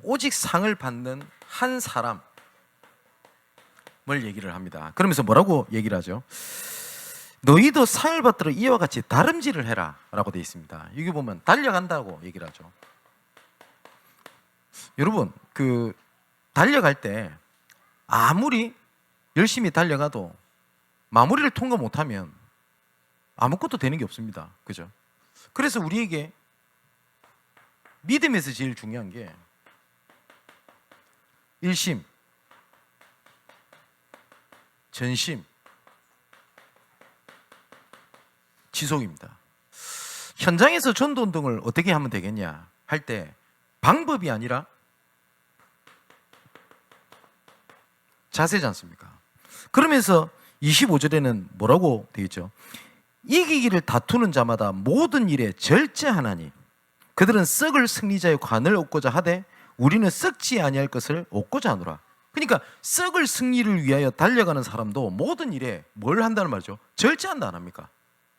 오직 상을 받는 한 사람을 얘기를 합니다. 그러면서 뭐라고 얘기를 하죠? 너희도 상을 받도록 이와 같이 다름질을 해라 라고 되어 있습니다. 여기 보면 달려간다고 얘기를 하죠. 여러분, 달려갈 때 아무리 열심히 달려가도 마무리를 통과 못하면 아무것도 되는 게 없습니다. 그죠? 그래서 우리에게 믿음에서 제일 중요한 게 일심, 전심, 지속입니다. 현장에서 전도운동을 어떻게 하면 되겠냐 할 때 방법이 아니라 자세지 않습니까? 그러면서 25절에는 뭐라고 되어 있죠? 이기기를 다투는 자마다 모든 일에 절제하나니 그들은 썩을 승리자의 관을 얻고자 하되 우리는 썩지 아니할 것을 얻고자 하노라. 그러니까 썩을 승리를 위하여 달려가는 사람도 모든 일에 뭘 한다는 말이죠? 절제한다 안 합니까?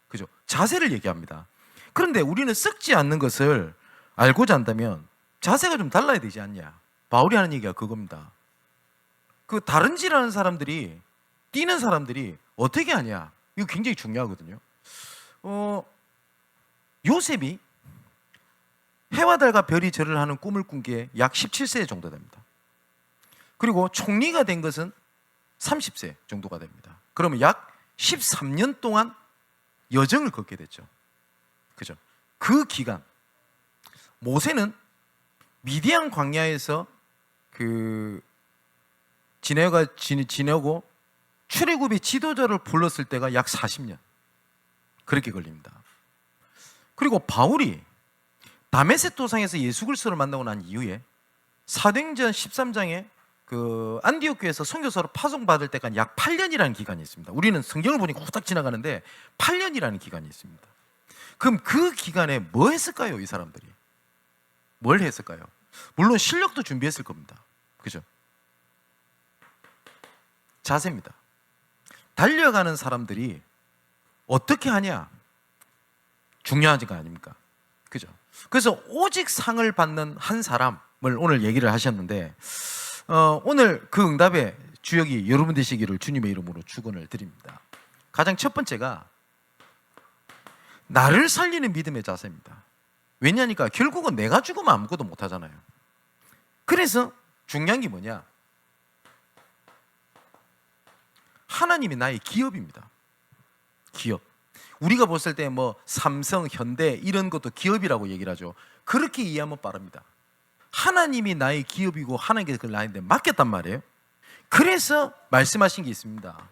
그죠? 자세를 얘기합니다. 그런데 우리는 썩지 않는 것을 알고자 한다면 자세가 좀 달라야 되지 않냐? 바울이 하는 얘기가 그겁니다. 다른질하는 사람들이, 뛰는 사람들이 어떻게 하냐? 이거 굉장히 중요하거든요. 요셉이 해와 달과 별이 절을 하는 꿈을 꾼 게 약 17세 정도 됩니다. 그리고 총리가 된 것은 30세 정도가 됩니다. 그러면 약 13년 동안 여정을 걷게 됐죠. 그죠? 그 기간 모세는 미디안 광야에서 지내고 출애굽의 지도자를 불렀을 때가 약 40년 그렇게 걸립니다. 그리고 바울이 다메섹 도상에서 예수 그리스도를 만나고 난 이후에 사도행전 13장에 안디옥 교회에서 선교사로 파송받을 때까지 약 8년이라는 기간이 있습니다. 우리는 성경을 보니까 후딱 지나가는데 8년이라는 기간이 있습니다. 그럼 그 기간에 뭐 했을까요? 이 사람들이 뭘 했을까요? 물론 실력도 준비했을 겁니다. 그죠? 자세입니다. 달려가는 사람들이 어떻게 하냐 중요한 거 아닙니까? 그죠? 그래서 오직 상을 받는 한 사람을 오늘 얘기를 하셨는데 오늘 그 응답의 주역이 여러분 되시기를 주님의 이름으로 축원을 드립니다. 가장 첫 번째가 나를 살리는 믿음의 자세입니다. 왜냐니까 결국은 내가 죽으면 아무것도 못하잖아요. 그래서 중요한 게 뭐냐? 하나님이 나의 기업입니다. 기업. 우리가 봤을 때 삼성, 현대 이런 것도 기업이라고 얘기를 하죠. 그렇게 이해하면 빠릅니다. 하나님이 나의 기업이고 하나님께서 그걸 나한테 맡겼단 말이에요. 그래서 말씀하신 게 있습니다.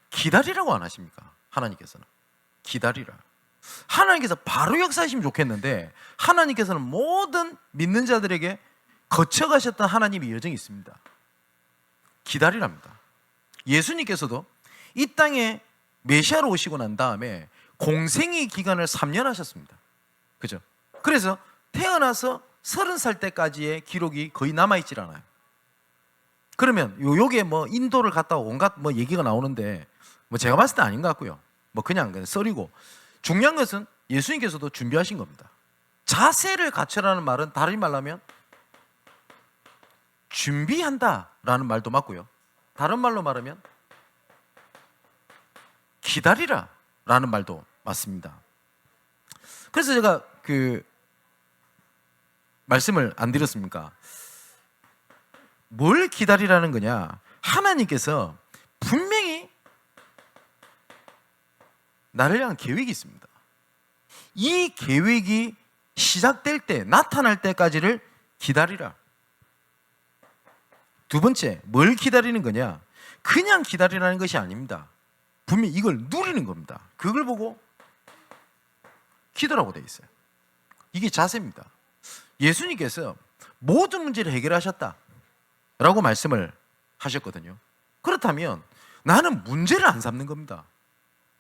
기다리라고 안 하십니까? 하나님께서는 기다리라. 하나님께서 바로 역사하시면 좋겠는데 하나님께서는 모든 믿는 자들에게 거쳐가셨던 하나님의 여정이 있습니다. 기다리랍니다. 예수님께서도 이 땅에 메시아로 오시고 난 다음에 공생의 기간을 3년 하셨습니다. 그죠? 그래서 태어나서 30살 때까지의 기록이 거의 남아있질 않아요. 그러면 요게 인도를 갔다 온갖 얘기가 나오는데 제가 봤을 때 아닌 것 같고요. 그냥 썰이고, 중요한 것은 예수님께서도 준비하신 겁니다. 자세를 갖추라는 말은 다른 말로 하면 준비한다라는 말도 맞고요. 다른 말로 말하면 기다리라 라는 말도 맞습니다. 그래서 제가 말씀을 안 드렸습니까? 뭘 기다리라는 거냐? 하나님께서 분명히 나를 향한 계획이 있습니다. 이 계획이 시작될 때, 나타날 때까지를 기다리라. 두 번째, 뭘 기다리는 거냐? 그냥 기다리라는 것이 아닙니다. 분명히 이걸 누리는 겁니다. 그걸 보고 기도라고 되어 있어요. 이게 자세입니다. 예수님께서 모든 문제를 해결하셨다 라고 말씀을 하셨거든요. 그렇다면 나는 문제를 안 삼는 겁니다.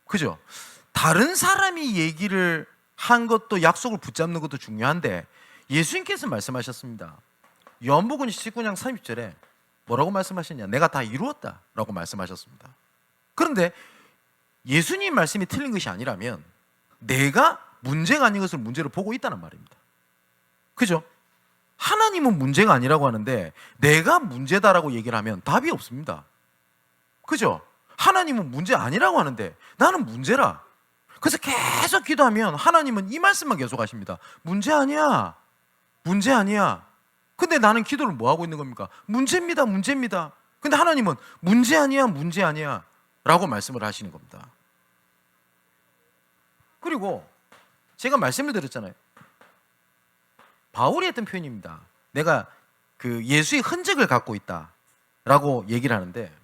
그죠? 다른 사람이 얘기를 한 것도 약속을 붙잡는 것도 중요한데 예수님께서 말씀하셨습니다. 요한복음 19장 30절에 뭐라고 말씀하셨냐? 내가 다 이루었다 라고 말씀하셨습니다. 그런데 예수님 말씀이 틀린 것이 아니라면 내가 문제가 아닌 것을 문제로 보고 있다는 말입니다. 그죠? 하나님은 문제가 아니라고 하는데 내가 문제다라고 얘기를 하면 답이 없습니다. 그죠? 하나님은 문제 아니라고 하는데 나는 문제라. 그래서 계속 기도하면 하나님은 이 말씀만 계속 하십니다. 문제 아니야. 문제 아니야. 근데 나는 기도를 뭐 하고 있는 겁니까? 문제입니다. 문제입니다. 근데 하나님은 문제 아니야. 문제 아니야. 라고 말씀을 하시는 겁니다. 그리고 제가 말씀을 드렸잖아요. 바울이 했던 표현입니다. 내가 그 예수의 흔적을 갖고 있다 라고 얘기를 하는데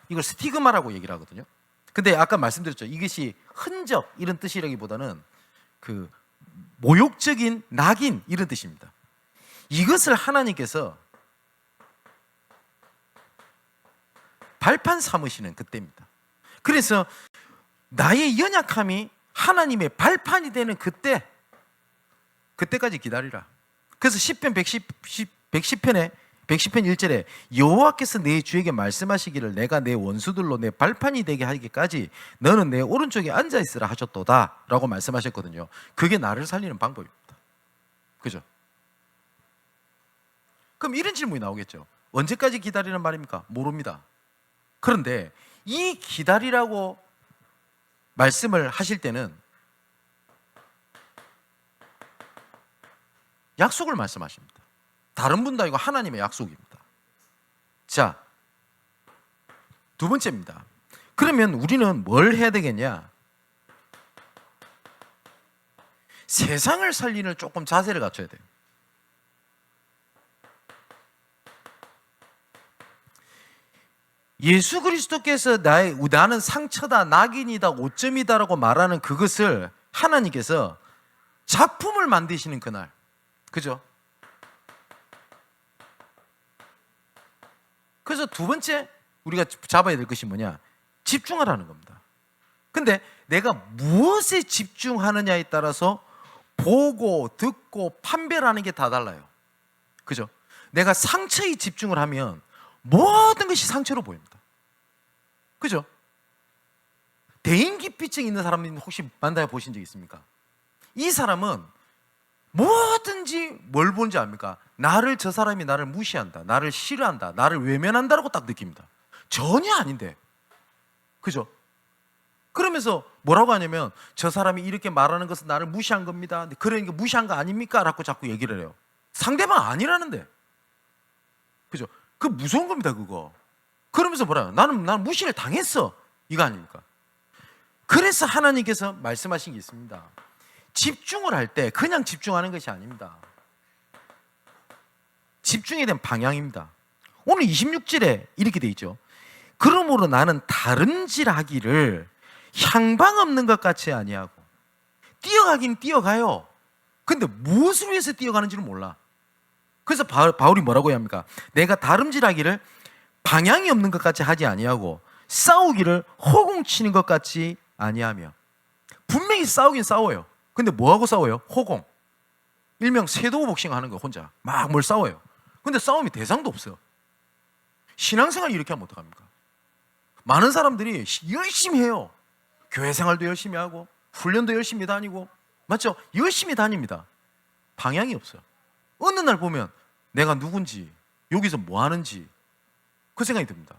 이걸 스티그마라고 얘기를 하거든요. 근데 아까 말씀드렸죠. 이것이 흔적 이런 뜻이라기보다는 그 모욕적인 낙인 이런 뜻입니다. 이것을 하나님께서 발판 삼으시는 그때입니다. 그래서 나의 연약함이 하나님의 발판이 되는 그때까지 기다리라. 그래서 시편 110편에 110편 1절에 여호와께서 내 주에게 말씀하시기를 내가 내 원수들로 내 발판이 되게 하기까지 너는 내 오른쪽에 앉아있으라 하셨도다 라고 말씀하셨거든요. 그게 나를 살리는 방법입니다. 그죠? 그럼 이런 질문이 나오겠죠. 언제까지 기다리는 말입니까? 모릅니다. 그런데 이 기다리라고 말씀을 하실 때는 약속을 말씀하십니다. 다른 분도 아니고 하나님의 약속입니다. 자, 두 번째입니다. 그러면 우리는 뭘 해야 되겠냐? 세상을 살리는 조금 자세를 갖춰야 돼요. 예수 그리스도께서 나는 상처다, 낙인이다, 오점이다라고 말하는 그것을 하나님께서 작품을 만드시는 그날, 그죠? 그래서 두 번째 우리가 잡아야 될 것이 뭐냐? 집중하라는 겁니다. 근데 내가 무엇에 집중하느냐에 따라서 보고, 듣고, 판별하는 게 다 달라요. 그죠? 내가 상처에 집중을 하면 모든 것이 상처로 보입니다. 그죠? 대인기피증 있는 사람 혹시 만나여 보신 적 있습니까? 이 사람은 뭐든지 뭘 보는지 압니까? 저 사람이 나를 무시한다, 나를 싫어한다, 나를 외면한다라고 딱 느낍니다. 전혀 아닌데. 그죠? 그러면서 뭐라고 하냐면 저 사람이 이렇게 말하는 것은 나를 무시한 겁니다. 그러니까 무시한 거 아닙니까? 라고 자꾸 얘기를 해요. 상대방 아니라는데. 그죠? 그 무서운 겁니다, 그거. 그러면서 뭐라? 나는 무시를 당했어. 이거 아닙니까? 그래서 하나님께서 말씀하신 게 있습니다. 집중을 할 때 그냥 집중하는 것이 아닙니다. 집중에 대한 방향입니다. 오늘 26절에 이렇게 돼 있죠. 그러므로 나는 다름질하기를 향방 없는 것 같이 아니하고. 뛰어가긴 뛰어가요. 근데 무엇을 위해서 뛰어가는지는 몰라. 그래서 바울이 뭐라고 해야 합니까? 내가 다름질하기를 방향이 없는 것 같이 하지 아니하고 싸우기를 호공치는 것 같이 아니하며. 분명히 싸우긴 싸워요. 근데 뭐하고 싸워요? 호공. 일명 쇄도 복싱 하는 거 혼자 막 뭘 싸워요. 근데 싸움이 대상도 없어요. 신앙생활 이렇게 하면 어떡합니까? 많은 사람들이 열심히 해요. 교회 생활도 열심히 하고 훈련도 열심히 다니고, 맞죠? 열심히 다닙니다. 방향이 없어요. 어느 날 보면 내가 누군지, 여기서 뭐 하는지 그 생각이 듭니다.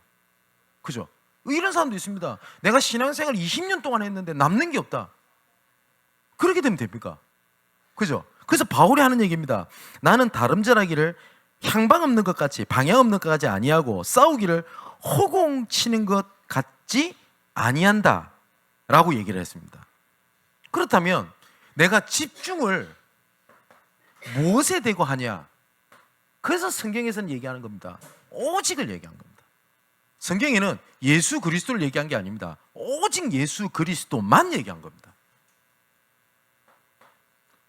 그죠? 이런 사람도 있습니다. 내가 신앙생활 20년 동안 했는데 남는 게 없다. 그렇게 되면 됩니까? 그죠? 그래서 바울이 하는 얘기입니다. 나는 다름질하기를 향방 없는 것 같이, 방향 없는 것 같이 아니하고 싸우기를 호공치는 것 같지 아니한다 라고 얘기를 했습니다. 그렇다면 내가 집중을 무엇에 대고 하냐? 그래서 성경에서는 얘기하는 겁니다. 오직을 얘기한 겁니다. 성경에는 예수 그리스도를 얘기한 게 아닙니다. 오직 예수 그리스도만 얘기한 겁니다.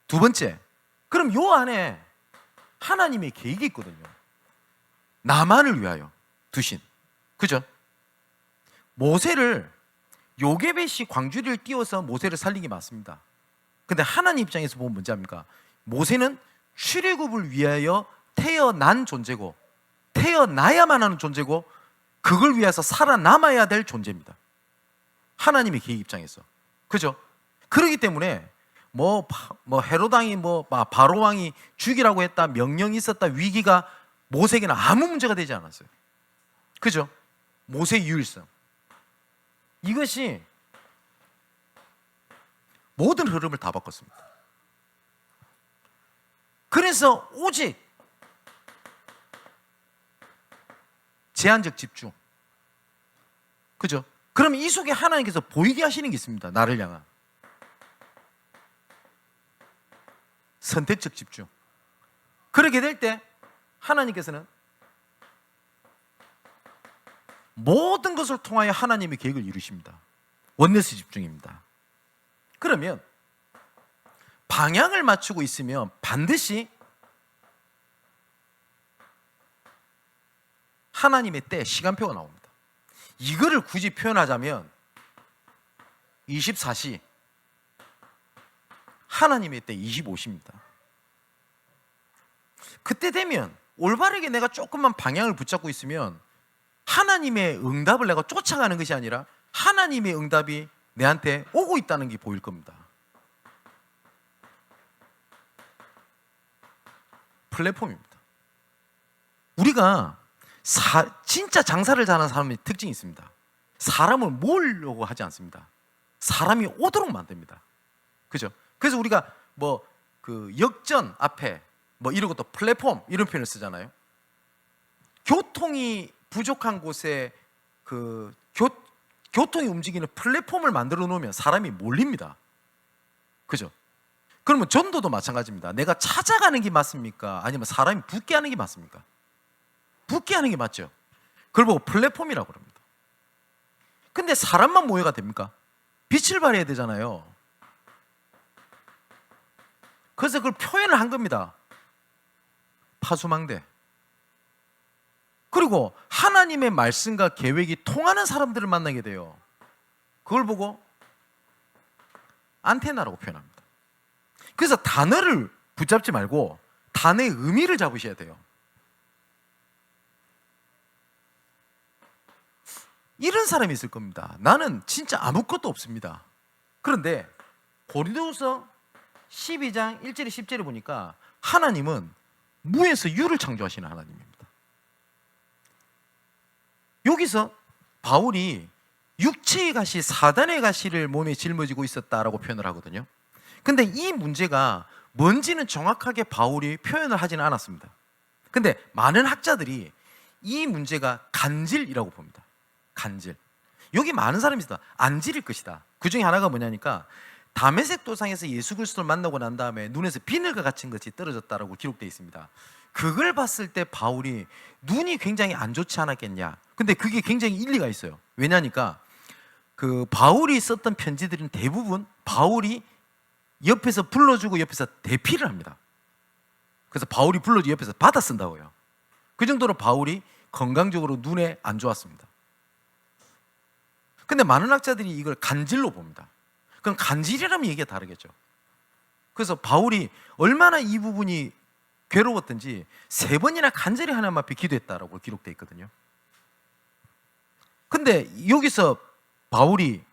두 번째, 그럼 요 안에 하나님의 계획이 있거든요. 나만을 위하여 두신, 그죠? 모세를 요게벳이 광주리를 띄워서 모세를 살린 게 맞습니다. 근데 하나님 입장에서 보면 뭔지 압니까? 모세는 출애굽을 위하여 태어난 존재고, 태어나야만 하는 존재고, 그걸 위해서 살아남아야 될 존재입니다. 하나님의 계획 입장에서, 그죠? 그렇기 때문에 뭐 헤롯 왕이 바로 왕이 죽이라고 했다, 명령이 있었다, 위기가 모세에게는 아무 문제가 되지 않았어요. 그죠? 모세의 유일성, 이것이 모든 흐름을 다 바꿨습니다. 그래서 오직 제한적 집중, 그죠? 그럼 이 속에 하나님께서 보이게 하시는 게 있습니다. 나를 향한 선택적 집중. 그렇게 될 때 하나님께서는 모든 것을 통하여 하나님의 계획을 이루십니다. 원네스 집중입니다. 그러면 방향을 맞추고 있으면 반드시 하나님의 때 시간표가 나옵니다. 이거를 굳이 표현하자면 24시, 하나님의 때 25시입니다. 그때 되면 올바르게 내가 조금만 방향을 붙잡고 있으면 하나님의 응답을 내가 쫓아가는 것이 아니라 하나님의 응답이 내한테 오고 있다는 게 보일 겁니다. 플랫폼입니다. 우리가 진짜 장사를 잘하는 사람의 특징이 있습니다. 사람을 모으려고 하지 않습니다. 사람이 오도록 만듭니다. 그죠? 그래서 우리가 그 역전 앞에 이런 것도 플랫폼 이런 표현을 쓰잖아요. 교통이 부족한 곳에 그 교통이 움직이는 플랫폼을 만들어 놓으면 사람이 몰립니다. 그죠? 그러면 전도도 마찬가지입니다. 내가 찾아가는 게 맞습니까? 아니면 사람이 붙게 하는 게 맞습니까? 붙게 하는 게 맞죠. 그걸 보고 플랫폼이라고 합니다. 근데 사람만 모여가 됩니까? 빛을 발해야 되잖아요. 그래서 그걸 표현을 한 겁니다. 파수망대. 그리고 하나님의 말씀과 계획이 통하는 사람들을 만나게 돼요. 그걸 보고 안테나라고 표현합니다. 그래서 단어를 붙잡지 말고 단어의 의미를 잡으셔야 돼요. 이런 사람이 있을 겁니다. 나는 진짜 아무것도 없습니다. 그런데 고린도후서 12장 1절에 10절에 보니까 하나님은 무에서 유를 창조하시는 하나님입니다. 여기서 바울이 육체의 가시, 사단의 가시를 몸에 짊어지고 있었다라고 표현을 하거든요. 근데 이 문제가 뭔지는 정확하게 바울이 표현을 하지는 않았습니다. 근데 많은 학자들이 이 문제가 간질이라고 봅니다. 간질. 여기 많은 사람이 있다. 안질일 것이다. 그 중에 하나가 뭐냐니까 다메섹 도상에서 예수 그리스도를 만나고 난 다음에 눈에서 비늘과 같은 것이 떨어졌다라고 기록되어 있습니다. 그걸 봤을 때 바울이 눈이 굉장히 안 좋지 않았겠냐. 근데 그게 굉장히 일리가 있어요. 왜냐니까 그 바울이 썼던 편지들은 대부분 바울이 옆에서 불러주고 옆에서 대피를 합니다. 그래서 바울이 불러주고 옆에서 받아 쓴다고요. 그 정도로 바울이 건강적으로 눈에 안 좋았습니다. 근데 많은 학자들이 이걸 간질로 봅니다. 그럼 간질이라면 얘기가 다르겠죠. 그래서 바울이 얼마나 이 부분이 괴로웠던지 3번이나 간절히 하나님 앞에 기도했다라고 기록되어 있거든요. 근데 여기서 바울이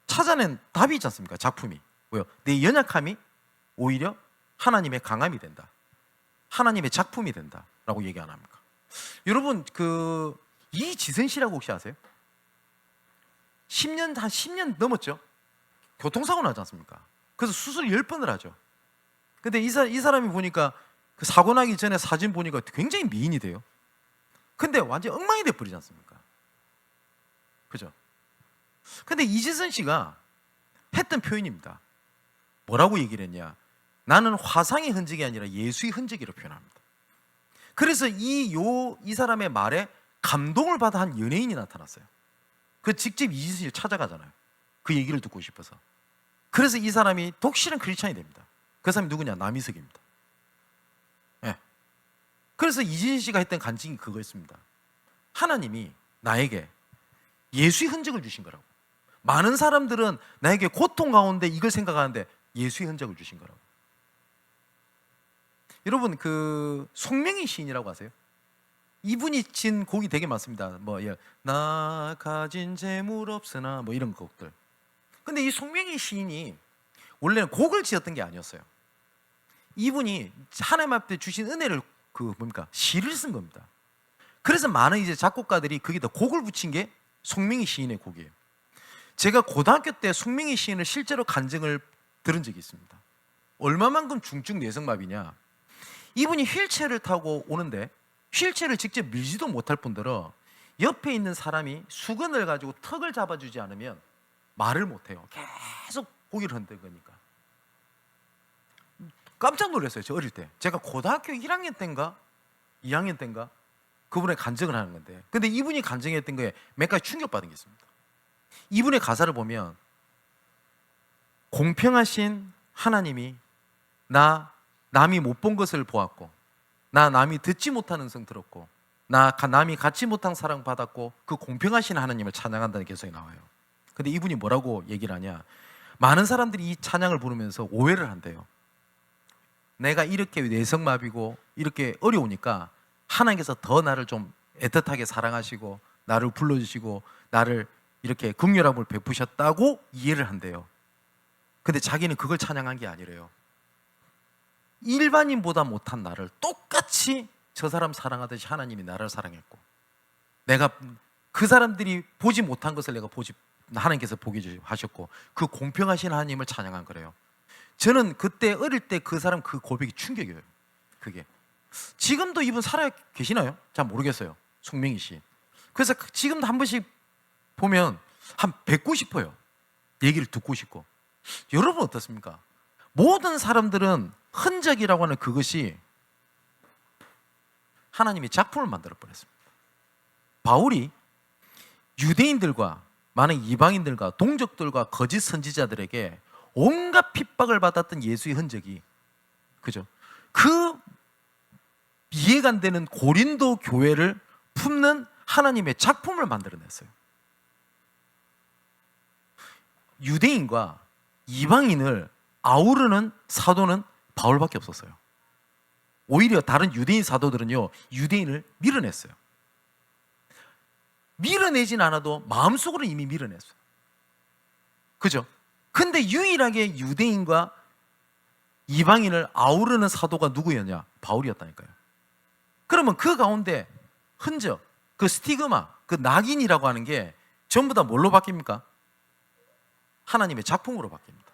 찾아낸 답이 있지 않습니까? 작품이 뭐요? 내 연약함이 오히려 하나님의 강함이 된다. 하나님의 작품이 된다라고 얘기 안 합니까? 여러분 이지선 씨라고 혹시 아세요? 한 10년 넘었죠. 교통사고 나지 않습니까? 그래서 수술 10번을 하죠. 근데 이 사람이 보니까 그 사고 나기 전에 사진 보니까 굉장히 미인이 돼요. 근데 완전 엉망이 돼버리지 않습니까? 그죠? 근데 이지선 씨가 했던 표현입니다. 뭐라고 얘기를 했냐? 나는 화상의 흔적이 아니라 예수의 흔적이라고 표현합니다. 그래서 이 사람의 말에 감동을 받아 한 연예인이 나타났어요. 그 직접 이지선 씨를 찾아가잖아요. 그 얘기를 듣고 싶어서. 그래서 이 사람이 독실한 크리스찬이 됩니다. 그 사람이 누구냐? 남이석입니다. 네. 그래서 이진희 씨가 했던 간증이 그거였습니다. 하나님이 나에게 예수의 흔적을 주신 거라고. 많은 사람들은 나에게 고통 가운데 이걸 생각하는데 예수의 흔적을 주신 거라고. 여러분, 그 송명희 시인이라고 아세요? 이분이 진 곡이 되게 많습니다. 나 가진 재물 없으나 이런 곡들. 근데 이 송명희 시인이 원래는 곡을 지었던 게 아니었어요. 이분이 하나님 앞에 주신 은혜를 시를 쓴 겁니다. 그래서 많은 이제 작곡가들이 거기다 곡을 붙인 게 송명희 시인의 곡이에요. 제가 고등학교 때 송명희 시인을 실제로 간증을 들은 적이 있습니다. 얼마만큼 중증 뇌성마비냐. 이분이 휠체어를 타고 오는데 휠체어를 직접 밀지도 못할 뿐더러 옆에 있는 사람이 수건을 가지고 턱을 잡아주지 않으면 말을 못해요. 계속 고개를 흔들거니까. 깜짝 놀랐어요. 저 어릴 때. 제가 고등학교 1학년 때인가 2학년 때인가 그분의 간증을 하는 건데, 근데 이분이 간증했던 거에 몇 가지 충격받은 게 있습니다. 이분의 가사를 보면 공평하신 하나님이 남이 못 본 것을 보았고, 남이 듣지 못한 음성 들었고, 남이 갖지 못한 사랑 받았고, 그 공평하신 하나님을 찬양한다는 개성이 나와요. 근데 이분이 뭐라고 얘기를 하냐, 많은 사람들이 이 찬양을 부르면서 오해를 한대요. 내가 이렇게 뇌성마비고 이렇게 어려우니까 하나님께서 더 나를 좀 애틋하게 사랑하시고 나를 불러주시고 나를 이렇게 긍휼함을 베푸셨다고 이해를 한대요. 근데 자기는 그걸 찬양한 게 아니래요. 일반인보다 못한 나를 똑같이 저 사람 사랑하듯이 하나님이 나를 사랑했고, 내가 그 사람들이 보지 못한 것을 하나님께서 보게 하셨고, 그 공평하신 하나님을 찬양한 거래요. 저는 그때 어릴 때 그 사람 그 고백이 충격이에요. 그게 지금도 이분 살아 계시나요? 잘 모르겠어요. 송명희 씨. 그래서 지금도 한 번씩 보면 한 뵙고 싶어요. 얘기를 듣고 싶고. 여러분 어떻습니까? 모든 사람들은 흔적이라고 하는 그것이 하나님이 작품을 만들어 버렸습니다. 바울이 유대인들과 많은 이방인들과 동족들과 거짓 선지자들에게 온갖 핍박을 받았던 예수의 흔적이, 그죠? 그 이해가 안 되는 고린도 교회를 품는 하나님의 작품을 만들어냈어요. 유대인과 이방인을 아우르는 사도는 바울밖에 없었어요. 오히려 다른 유대인 사도들은요, 유대인을 밀어냈어요. 밀어내진 않아도 마음속으로 이미 밀어냈어요. 그죠? 근데 유일하게 유대인과 이방인을 아우르는 사도가 누구였냐? 바울이었다니까요. 그러면 그 가운데 흔적, 그 스티그마, 그 낙인이라고 하는 게 전부 다 뭘로 바뀝니까? 하나님의 작품으로 바뀝니다.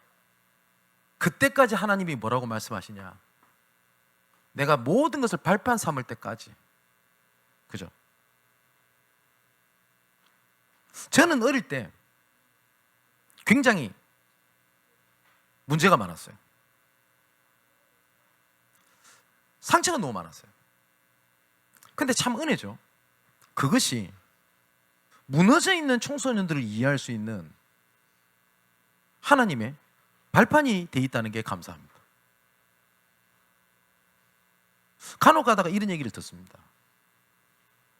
그때까지 하나님이 뭐라고 말씀하시냐? 내가 모든 것을 발판 삼을 때까지. 그죠? 저는 어릴 때 굉장히 문제가 많았어요. 상처가 너무 많았어요. 근데 참 은혜죠. 그것이 무너져 있는 청소년들을 이해할 수 있는 하나님의 발판이 돼 있다는 게 감사합니다. 간혹 가다가 이런 얘기를 듣습니다.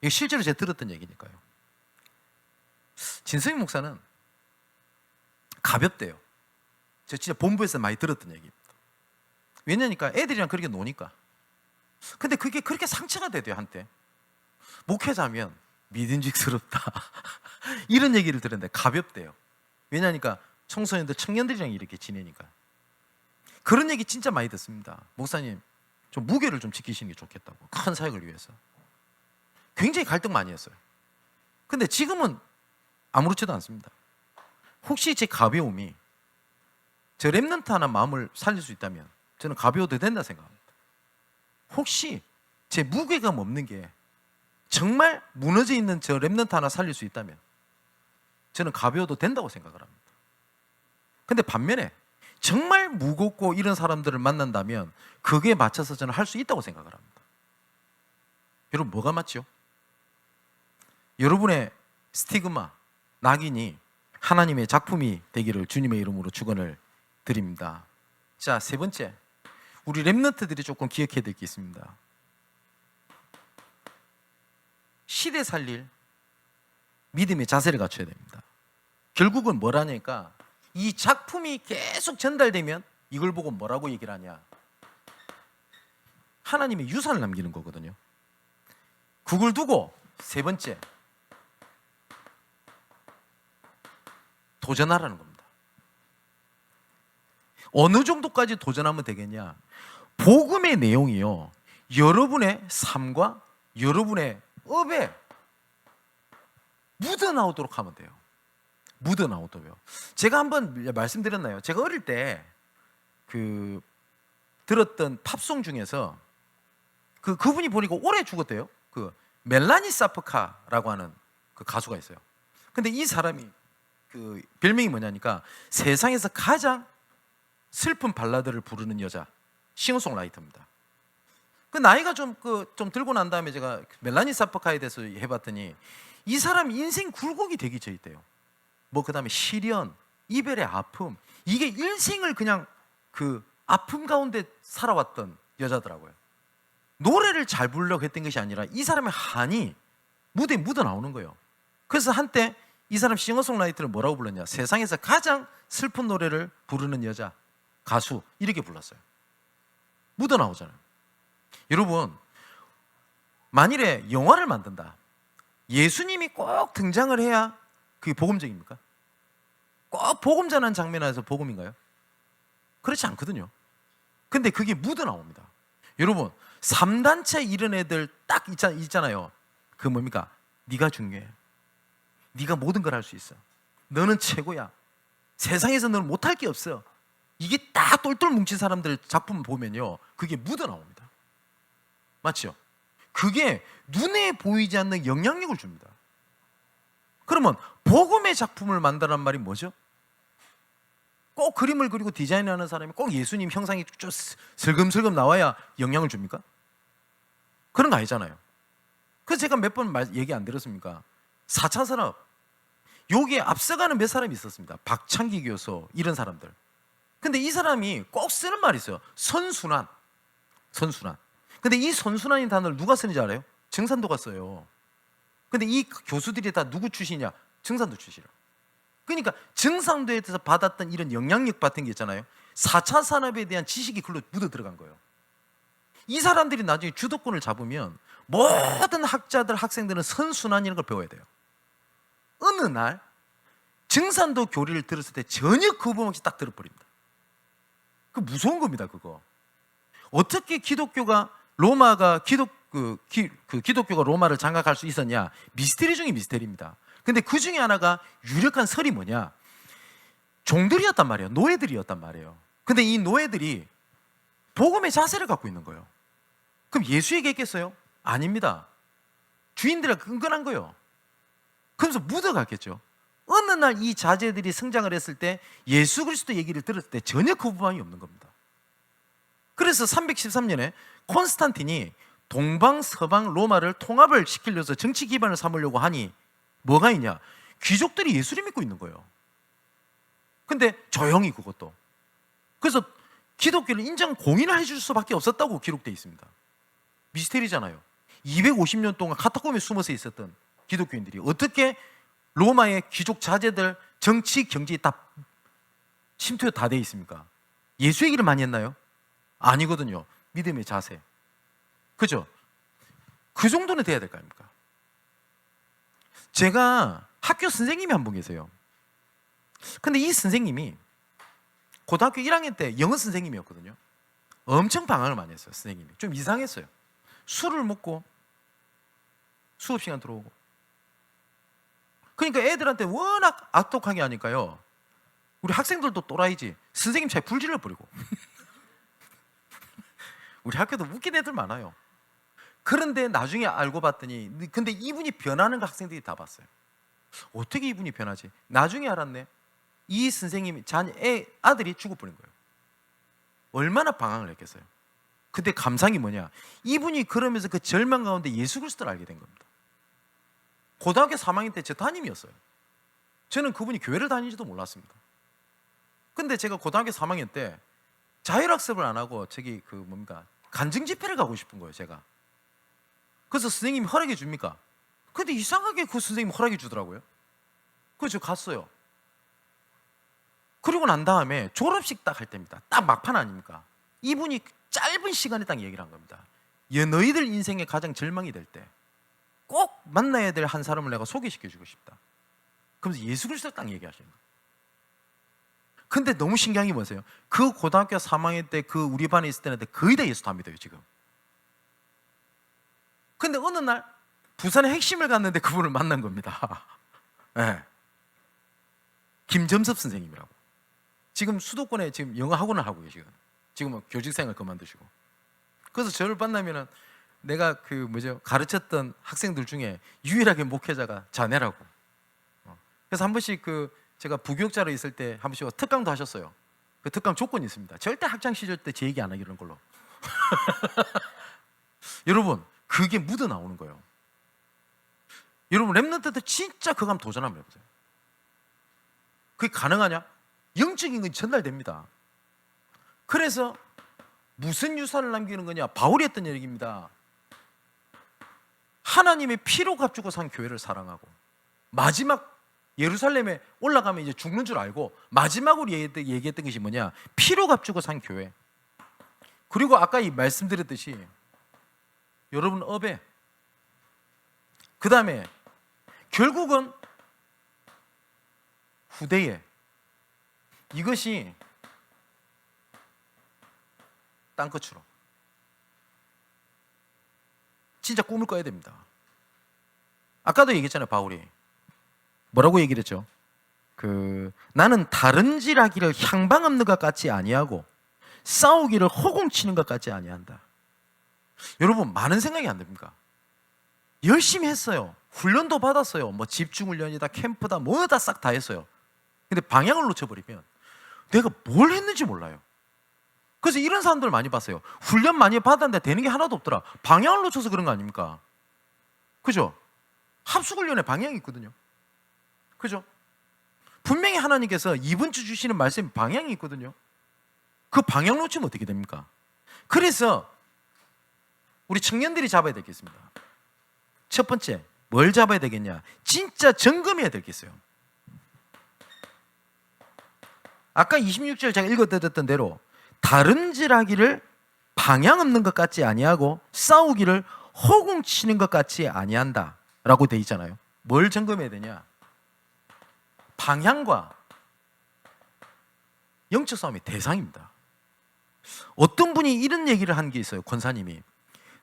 이게 실제로 제가 들었던 얘기니까요. 진성희 목사는 가볍대요. 제가 진짜 본부에서 많이 들었던 얘기입니다. 왜냐니까 애들이랑 그렇게 노니까. 근데 그게 그렇게 상처가 되대요. 한때 목회자면 믿음직스럽다 이런 얘기를 들었는데 가볍대요. 왜냐니까 청소년들, 청년들이랑 이렇게 지내니까. 그런 얘기 진짜 많이 듣습니다. 목사님, 좀 무게를 좀 지키시는 게 좋겠다고, 큰 사역을 위해서. 굉장히 갈등 많이 했어요. 근데 지금은 아무렇지도 않습니다. 혹시 제 가벼움이 저 렘넌트 하나 마음을 살릴 수 있다면 저는 가벼워도 된다 생각합니다. 혹시 제 무게감 없는 게 정말 무너져 있는 저 렘넌트 하나 살릴 수 있다면 저는 가벼워도 된다고 생각을 합니다. 근데 반면에 정말 무겁고 이런 사람들을 만난다면 그게 맞춰서 저는 할 수 있다고 생각을 합니다. 여러분, 뭐가 맞죠? 여러분의 스티그마, 낙인이 하나님의 작품이 되기를 주님의 이름으로 축원을 드립니다. 자, 세 번째, 우리 렘넌트들이 조금 기억해야 될 게 있습니다. 시대 살릴 믿음의 자세를 갖춰야 됩니다. 결국은 뭐라니까 이 작품이 계속 전달되면 이걸 보고 뭐라고 얘기를 하냐? 하나님의 유산을 남기는 거거든요. 그걸 두고 세 번째, 도전하라는 겁니다. 어느 정도까지 도전하면 되겠냐? 복음의 내용이요, 여러분의 삶과 여러분의 업에 묻어나오도록 하면 돼요. 묻어나오도록. 제가 한번 말씀드렸나요? 제가 어릴 때 들었던 팝송 중에서 그분이 보니까 오래 죽었대요. 멜라니 사프카라고 하는 그 가수가 있어요. 근데 이 사람이 별명이 뭐냐니까 세상에서 가장 슬픈 발라드를 부르는 여자, 싱어송라이터입니다. 나이가 좀 들고 난 다음에 제가 멜라니 사프카에 대해서 해봤더니 이 사람이 인생 굴곡이 되기 져 있대요. 그 다음에 시련, 이별의 아픔, 이게 일생을 그냥 아픔 가운데 살아왔던 여자더라고요. 노래를 잘 부르려고 했던 것이 아니라 이 사람의 한이 무대에 묻어 나오는 거예요. 그래서 한때 이 사람 싱어송라이터를 뭐라고 불렀냐? 세상에서 가장 슬픈 노래를 부르는 여자, 가수, 이렇게 불렀어요. 묻어 나오잖아요. 여러분, 만일에 영화를 만든다, 예수님이 꼭 등장을 해야 그게 복음적입니까? 꼭 복음 전하는 장면에서 복음인가요? 그렇지 않거든요. 근데 그게 묻어 나옵니다. 여러분, 3단체 이런 애들 딱 있잖아요. 뭡니까? 네가 중요해. 네가 모든 걸 할 수 있어. 너는 최고야. 세상에서 너는 못할 게 없어. 이게 딱 똘똘 뭉친 사람들 작품 보면요, 그게 묻어 나옵니다. 맞죠? 그게 눈에 보이지 않는 영향력을 줍니다. 그러면 복음의 작품을 만드란 말이 뭐죠? 꼭 그림을 그리고 디자인하는 사람이 꼭 예수님 형상이 좀 슬금슬금 나와야 영향을 줍니까? 그런 거 아니잖아요. 그래서 제가 몇 번 얘기 안 들었습니까? 4차 산업, 여기에 앞서가는 몇 사람이 있었습니다. 박창기 교수, 이런 사람들. 근데 이 사람이 꼭 쓰는 말이 있어요. 선순환. 근데 이 선순환인 단어를 누가 쓰는지 알아요? 증산도가 써요. 근데 이 교수들이 다 누구 출신이냐? 증산도 출신이에요. 그러니까 증산도에서 받았던 이런 영향력 같은 게 있잖아요. 4차 산업에 대한 지식이 글로 묻어 들어간 거예요. 이 사람들이 나중에 주도권을 잡으면 모든 학자들, 학생들은 선순환이라는 걸 배워야 돼요. 어느 날 증산도 교리를 들었을 때 전혀 거부감 없이 딱 들어버립니다. 그 무서운 겁니다, 그거. 어떻게 기독교가 기독교가 로마를 장악할 수 있었냐? 미스테리 중에 미스테리입니다. 근데 그 중에 하나가 유력한 설이 뭐냐? 종들이었단 말이에요. 노예들이었단 말이에요. 근데 이 노예들이 복음의 자세를 갖고 있는 거예요. 그럼 예수에게 했겠어요? 아닙니다. 주인들이 끈끈한 거예요. 그러면서 묻어갔겠죠. 어느 날 이 자제들이 성장을 했을 때 예수 그리스도 얘기를 들었을 때 전혀 거부감이 없는 겁니다. 그래서 313년에 콘스탄틴이 동방 서방 로마를 통합을 시키려서 정치 기반을 삼으려고 하니 뭐가 있냐? 귀족들이 예수를 믿고 있는 거예요. 근데 조용히 그것도. 그래서 기독교를 인정 공인을 해줄 수밖에 없었다고 기록되어 있습니다. 미스테리잖아요. 250년 동안 카타콤에 숨어서 있었던 기독교인들이 어떻게 로마의 귀족 자제들 정치 경제에 다 침투가 다 돼 있습니까? 예수 얘기를 많이 했나요? 아니거든요. 믿음의 자세. 그죠? 그 정도는 돼야 될 거 아닙니까? 제가 학교 선생님이 한 분 계세요. 근데 이 선생님이 고등학교 1학년 때 영어 선생님이었거든요. 엄청 방황을 많이 했어요. 선생님이 좀 이상했어요. 술을 먹고 수업 시간 들어오고. 그러니까 애들한테 워낙 악독하게 하니까요, 우리 학생들도 또라이지 선생님 차에 불질러 버리고. 우리 학교도 웃긴 애들 많아요. 그런데 나중에 알고 봤더니, 근데 이분이 변하는 거 학생들이 다 봤어요. 어떻게 이분이 변하지? 나중에 알았네. 이 선생님이 아들이 죽어버린 거예요. 얼마나 방황을 했겠어요. 근데 감상이 뭐냐? 이분이 그러면서 그 절망 가운데 예수 그리스도를 알게 된 겁니다. 고등학교 3학년 때 제 담임이었어요. 저는 그분이 교회를 다니는지도 몰랐습니다. 근데 제가 고등학교 3학년 때 자율학습을 안 하고 간증 집회를 가고 싶은 거예요, 제가. 그래서 선생님이 허락해 줍니까? 근데 이상하게 그 선생님 허락해 주더라고요. 그래서 저 갔어요. 그리고 난 다음에 졸업식 딱 할 때입니다. 딱 막판 아닙니까? 이분이 짧은 시간에 딱 얘기를 한 겁니다. 너희들 인생의 가장 절망이 될 때 꼭 만나야 될 한 사람을 내가 소개시켜 주고 싶다. 그러면서 예수 그리스도 딱 얘기하시는 거예요. 근데 너무 신기한 게 뭐세요? 그 고등학교 3학년 때 그 우리 반에 있을 때는 거의 다 예수 다 믿어요 지금. 근데 어느 날 부산의 핵심을 갔는데 그분을 만난 겁니다. 네. 김점섭 선생님이라고. 지금 수도권에 지금 영어 학원을 하고 계시거든요. 지금은 교직생을 그만두시고. 그래서 저를 만나면은 내가 가르쳤던 학생들 중에 유일하게 목회자가 자네라고. 그래서 한 번씩 제가 부교육자로 있을 때 한 번씩 특강도 하셨어요. 그 특강 조건이 있습니다. 절대 학창 시절 때 제 얘기 안 하기로 한 걸로. 여러분, 그게 묻어 나오는 거예요. 여러분, 랩런트들 진짜 그거 한번 도전 한번 해보세요. 그게 가능하냐? 영적인 건 전달됩니다. 그래서 무슨 유산을 남기는 거냐? 바울이 했던 얘기입니다. 하나님의 피로 값주고 산 교회를 사랑하고 마지막 예루살렘에 올라가면 이제 죽는 줄 알고 마지막으로 얘기했던 것이 뭐냐? 피로 값주고 산 교회. 그리고 아까 이 말씀드렸듯이 여러분 업에 그 다음에 결국은 후대에 이것이 땅끝으로 진짜 꿈을 꿔야 됩니다. 아까도 얘기했잖아요. 바울이 뭐라고 얘기를 했죠? 나는 다른질하기를 향방 없는 것 같지 아니하고 싸우기를 허공치는 것 같지 아니한다. 여러분, 많은 생각이 안 됩니까? 열심히 했어요. 훈련도 받았어요. 뭐 집중훈련이다, 캠프다, 뭐다 싹 다 했어요. 근데 방향을 놓쳐버리면 내가 뭘 했는지 몰라요. 그래서 이런 사람들 많이 봤어요. 훈련 많이 받았는데 되는 게 하나도 없더라. 방향을 놓쳐서 그런 거 아닙니까? 그죠? 합숙훈련에 방향이 있거든요. 그죠? 분명히 하나님께서 이번 주 주시는 말씀에 방향이 있거든요. 그 방향 놓치면 어떻게 됩니까? 그래서 우리 청년들이 잡아야 되겠습니다. 첫 번째, 뭘 잡아야 되겠냐? 진짜 점검해야 되겠어요. 아까 26절 제가 읽어드렸던 대로 다른질하기를 방향 없는 것 같지 아니하고 싸우기를 허공치는 것 같지 아니한다 라고 돼 있잖아요. 뭘 점검해야 되냐? 방향과 영적 싸움의 대상입니다. 어떤 분이 이런 얘기를 한 게 있어요. 권사님이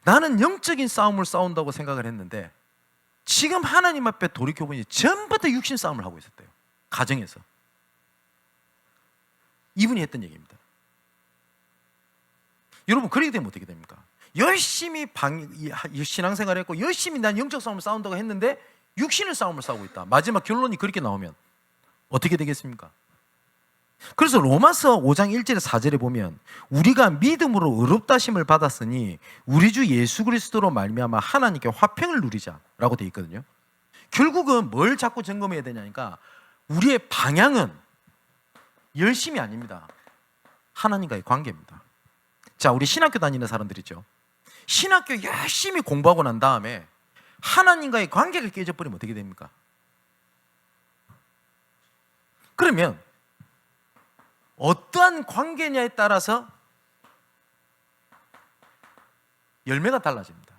나는 영적인 싸움을 싸운다고 생각을 했는데 지금 하나님 앞에 돌이켜보니 전부 다 육신 싸움을 하고 있었대요. 가정에서. 이분이 했던 얘기입니다. 여러분, 그렇게 되면 어떻게 됩니까? 열심히 신앙생활을 했고 열심히 난 영적 싸움을 싸운다고 했는데 육신의 싸움을 싸우고 있다. 마지막 결론이 그렇게 나오면 어떻게 되겠습니까? 그래서 로마서 5장 1절에 4절에 보면 우리가 믿음으로 의롭다심을 받았으니 우리 주 예수 그리스도로 말미암아 하나님께 화평을 누리자라고 돼 있거든요. 결국은 뭘 자꾸 점검해야 되냐니까 우리의 방향은 열심이 아닙니다. 하나님과의 관계입니다. 자, 우리 신학교 다니는 사람들이죠. 신학교 열심히 공부하고 난 다음에 하나님과의 관계가 깨져버리면 어떻게 됩니까? 그러면 어떠한 관계냐에 따라서 열매가 달라집니다.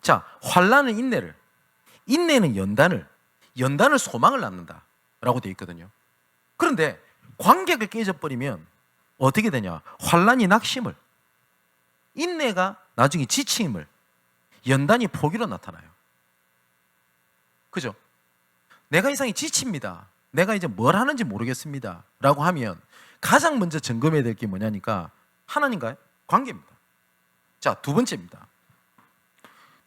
자, 환난은 인내를, 인내는 연단을, 연단을 소망을 낳는다 라고 되어 있거든요. 그런데 관계가 깨져버리면 어떻게 되냐? 환난이 낙심을, 인내가 나중에 지침을, 연단이 포기로 나타나요. 그죠? 내가 이상이 지칩니다. 내가 이제 뭘 하는지 모르겠습니다 라고 하면 가장 먼저 점검해야 될 게 뭐냐니까 하나님과의 관계입니다. 자, 두 번째입니다.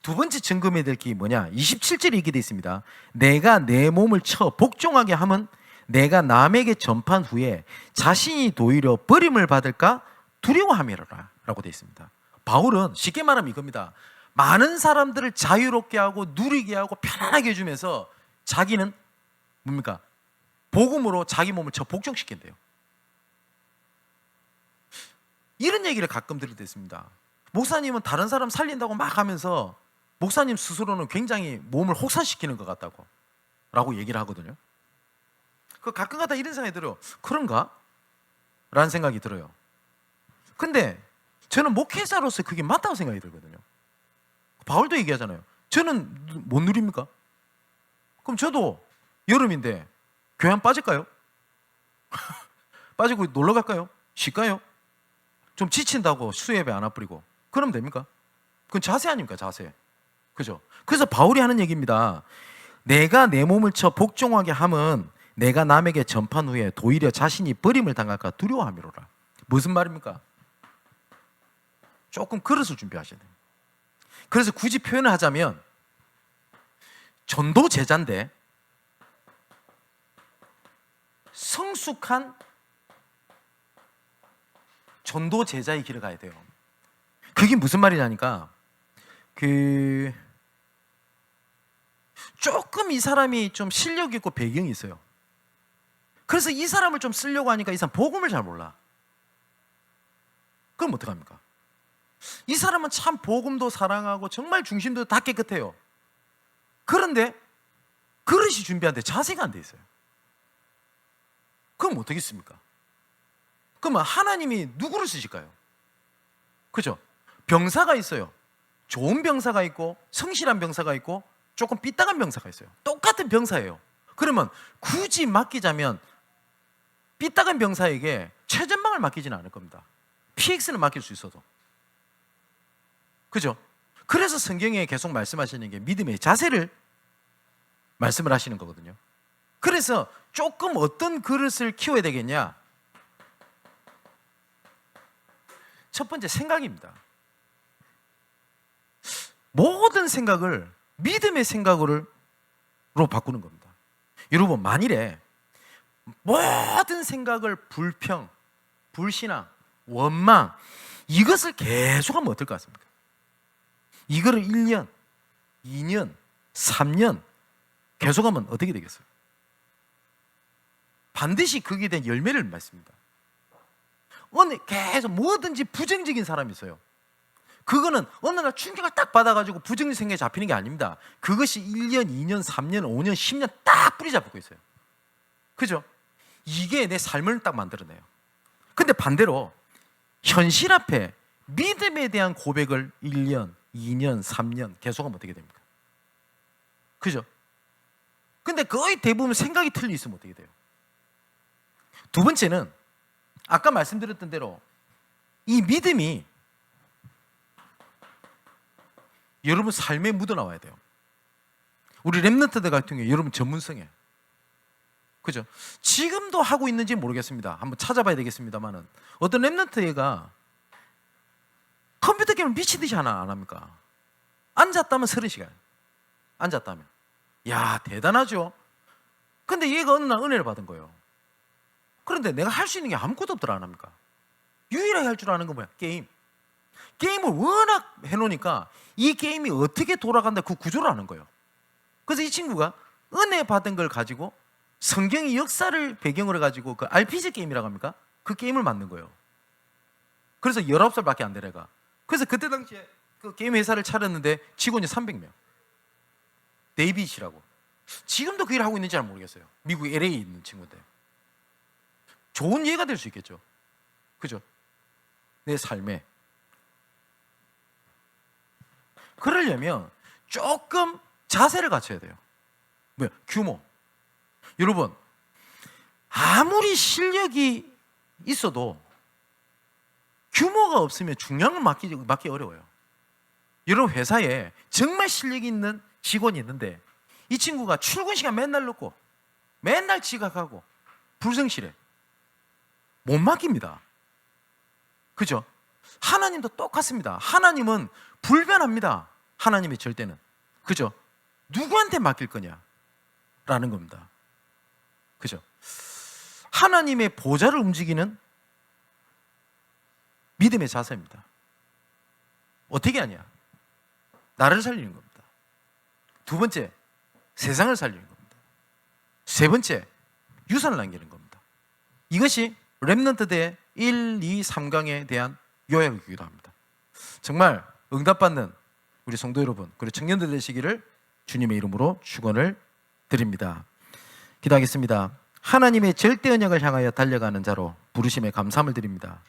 두 번째 점검해야 될 게 뭐냐? 27절에 이렇게 되어 있습니다. 내가 내 몸을 쳐 복종하게 하면 내가 남에게 전판 후에 자신이 도리어 버림을 받을까 두려워함이라 라고 되어 있습니다. 바울은 쉽게 말하면 이겁니다. 많은 사람들을 자유롭게 하고 누리게 하고 편안하게 해주면서 자기는 뭡니까? 복음으로 자기 몸을 쳐 복종시킨대요. 이런 얘기를 가끔 들을 때 있습니다. 목사님은 다른 사람 살린다고 막 하면서 목사님 스스로는 굉장히 몸을 혹사시키는 것 같다고 라고 얘기를 하거든요. 그 가끔가다 이런 생각이 들어요. 그런가? 라는 생각이 들어요. 근데 저는 목회자로서 그게 맞다고 생각이 들거든요. 바울도 얘기하잖아요. 저는 못 누립니까? 그럼 저도 여름인데 교회 안 빠질까요? 빠지고 놀러 갈까요? 쉴까요? 좀 지친다고 수예배 안 와버리고 그러면 됩니까? 그건 자세 아닙니까? 자세. 그죠? 그래서 바울이 하는 얘기입니다. 내가 내 몸을 쳐 복종하게 함은 내가 남에게 전판 후에 도리어 자신이 버림을 당할까 두려워함이로라. 무슨 말입니까? 조금 그릇을 준비하셔야 돼요. 그래서 굳이 표현을 하자면 전도 제자인데 성숙한 전도 제자의 길을 가야 돼요. 그게 무슨 말이냐니까 조금 이 사람이 좀 실력 있고 배경이 있어요. 그래서 이 사람을 좀 쓰려고 하니까 이 사람 복음을 잘 몰라. 그럼 어떡합니까? 이 사람은 참 복음도 사랑하고 정말 중심도 다 깨끗해요. 그런데 그릇이 준비한데 자세가 안 돼 있어요. 그럼 어떻겠습니까? 그러면 하나님이 누구를 쓰실까요? 그죠? 병사가 있어요. 좋은 병사가 있고 성실한 병사가 있고 조금 삐딱한 병사가 있어요. 똑같은 병사예요. 그러면 굳이 맡기자면 삐딱한 병사에게 최전방을 맡기지는 않을 겁니다. PX는 맡길 수 있어도. 그죠? 그래서 성경에 계속 말씀하시는 게 믿음의 자세를 말씀을 하시는 거거든요. 그래서 조금 어떤 그릇을 키워야 되겠냐? 첫 번째 생각입니다. 모든 생각을 믿음의 생각으로 바꾸는 겁니다. 여러분, 만일에 모든 생각을 불평, 불신앙, 원망 이것을 계속하면 어떨 것 같습니까? 이거를 1년, 2년, 3년 계속하면 어떻게 되겠어요? 반드시 거기에 대한 열매를 맺습니다. 계속 뭐든지 부정적인 사람이 있어요. 그거는 어느 날 충격을 딱 받아가지고 부정적인 생각이 잡히는 게 아닙니다. 그것이 1년, 2년, 3년, 5년, 10년 딱 뿌리 잡고 있어요. 그죠? 이게 내 삶을 딱 만들어내요. 근데 반대로 현실 앞에 믿음에 대한 고백을 1년, 2년, 3년 계속하면 어떻게 됩니까? 그죠? 근데 거의 대부분 생각이 틀려 있으면 어떻게 돼요? 두 번째는 아까 말씀드렸던 대로 이 믿음이 여러분 삶에 묻어나와야 돼요. 우리 렘넌트들 같은 경우에 여러분 전문성이에요. 그죠? 지금도 하고 있는지 모르겠습니다. 한번 찾아봐야 되겠습니다만은 어떤 렘넌트 애가 컴퓨터 게임을 미친 듯이 하나 안 합니까? 앉았다면 30시간. 앉았다면. 야, 대단하죠? 근데 얘가 어느 날 은혜를 받은 거예요. 그런데 내가 할 수 있는 게 아무것도 없더라 안 합니까? 유일하게 할 줄 아는 건 뭐야? 게임. 게임을 워낙 해놓으니까 이 게임이 어떻게 돌아간다 그 구조를 아는 거예요. 그래서 이 친구가 은혜 받은 걸 가지고 성경의 역사를 배경으로 가지고 그 RPG 게임이라고 합니까? 그 게임을 만든 거예요. 그래서 19살밖에 안 되는 애가. 그래서 그때 당시에 그 게임 회사를 차렸는데 직원이 300명. 데이빗이라고. 지금도 그 일을 하고 있는지 잘 모르겠어요. 미국 LA에 있는 친구인데. 좋은 예가 될 수 있겠죠. 그죠? 내 삶에. 그러려면 조금 자세를 갖춰야 돼요. 뭐야? 규모. 여러분, 아무리 실력이 있어도 규모가 없으면 중요한 걸 맡기 어려워요. 여러분 회사에 정말 실력 있는 직원이 있는데 이 친구가 출근 시간 맨날 늦고 맨날 지각하고 불성실해. 못 맡깁니다. 그죠? 하나님도 똑같습니다. 하나님은 불변합니다. 하나님의 절대는. 그죠? 누구한테 맡길 거냐? 라는 겁니다. 그죠? 하나님의 보좌를 움직이는 믿음의 자세입니다. 어떻게 하냐? 나를 살리는 겁니다. 두 번째, 세상을 살리는 겁니다. 세 번째, 유산을 남기는 겁니다. 이것이 렘넌트대의 1, 2, 3강에 대한 요약이기도 합니다. 정말 응답받는 우리 성도 여러분 그리고 청년들 되시기를 주님의 이름으로 축원을 드립니다. 기도하겠습니다. 하나님의 절대 언약을 향하여 달려가는 자로 부르심에 감사함을 드립니다.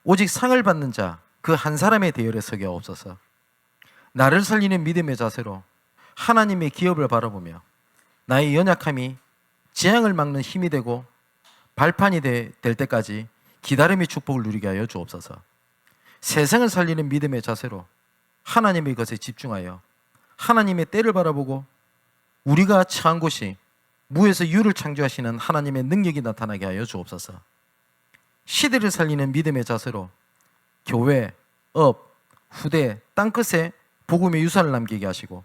오직 상을 받는 자 그 한 사람의 대열에 서게 없어서 나를 살리는 믿음의 자세로 하나님의 기업을 바라보며 나의 연약함이 재앙을 막는 힘이 되고 발판이 될 때까지 기다림의 축복을 누리게 하여 주옵소서. 세상을 살리는 믿음의 자세로 하나님의 것에 집중하여 하나님의 때를 바라보고 우리가 처한 곳이 무에서 유를 창조하시는 하나님의 능력이 나타나게 하여 주옵소서. 시대를 살리는 믿음의 자세로 교회, 업, 후대, 땅끝에 복음의 유산을 남기게 하시고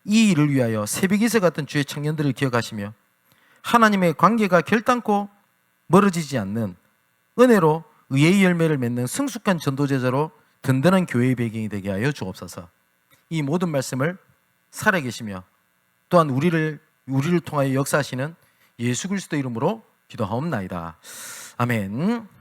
이 일을 위하여 새벽이슬 같은 주의 청년들을 기억하시며 하나님의 관계가 결단코 멀어지지 않는 은혜로 의의 열매를 맺는 성숙한 전도제자로 든든한 교회의 배경이 되게 하여 주옵소서. 이 모든 말씀을 살아계시며 또한 우리를 통하여 역사하시는 예수 그리스도 이름으로 기도하옵나이다. 아멘.